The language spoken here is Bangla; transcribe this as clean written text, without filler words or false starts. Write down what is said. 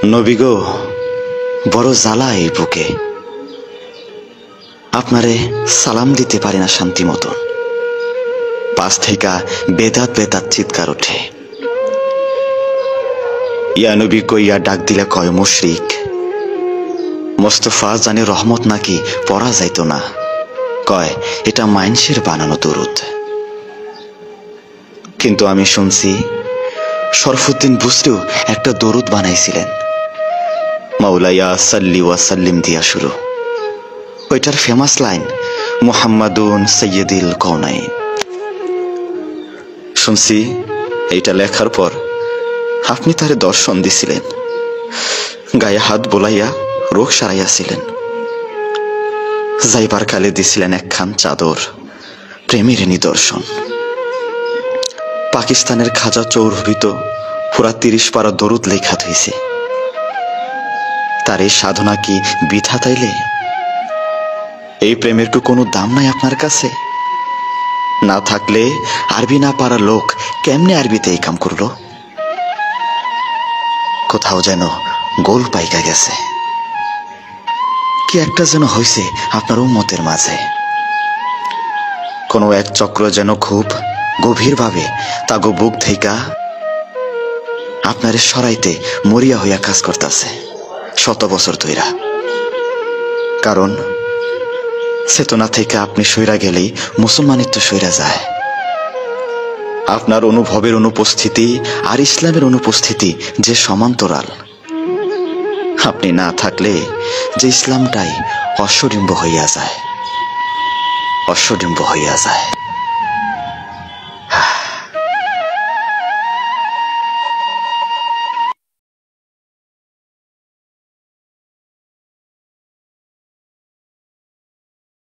নবী গো, বড় জ্বালা এই বুকে। আপনারে সালাম দিতে পারি না শান্তি মতন। পাশ থেকে বেদাত বেদাত চিৎকার ওঠে। ইয়া নবী কইয়া ডাক দিলে কয় মুশরিক। মোস্তফা জানে রহমত নাকি পড়া যাইত না, কয় এটা মাইনসের বানানো দরুদ। কিন্তু আমি শুনছি শরফুদ্দিন বুসরিও একটা দরুদ বানাইছিলেন, মাওলায়া সাল্লি ওয়া সাল্লিম দিয়া শুরু। ওইটার ফেমাস লাইন মুহাম্মাদুন সাইয়্যিদুল কওনাইন। শুনছি এইটা লেখার পর আপনি তারে দর্শন দিছিলেন, গায়ে হাত বোলাইয়া রোগ সারাইয়াছিলেন। যাইবার কালে দিছিলেন একখান চাদর, প্রেমের নিদর্শন। পাকিস্তানের খাজা চৌরভিত পুরা 30 পারা দরুদ লেখা হইছে। তার এই সাধনা কি বৃথা তাইলে? এই প্রেমের তো কোনো দাম নাই আপনার কাছে? না থাকলে আরবি না পারা লোক কেমনে আরবিতে এই কাম করলো? কোথাও যেন গোল পাইকা গেছে। কি একটা যেন হইছে আপনার উম্মতের মাঝে। কোনো এক চক্র যেন খুব গভীরভাবে তাগো বুক থেইকা আপনারে সরাইতে মরিয়া হইয়া কাজ করতেছে 100 বছর ধইরা। কারণ চেতনা থেকে আপনি সইরা গেলেই মুসলমানিত্ব সইরা যায়। আপনার অনুভবের অনুপস্থিতি আর ইসলামের অনুপস্থিতি যে সমান্তরাল। আপনি না থাকলে যে ইসলামটাই অশ্বডিম্ব হইয়া যায়, অশ্বডিম্ব হইয়া যায়।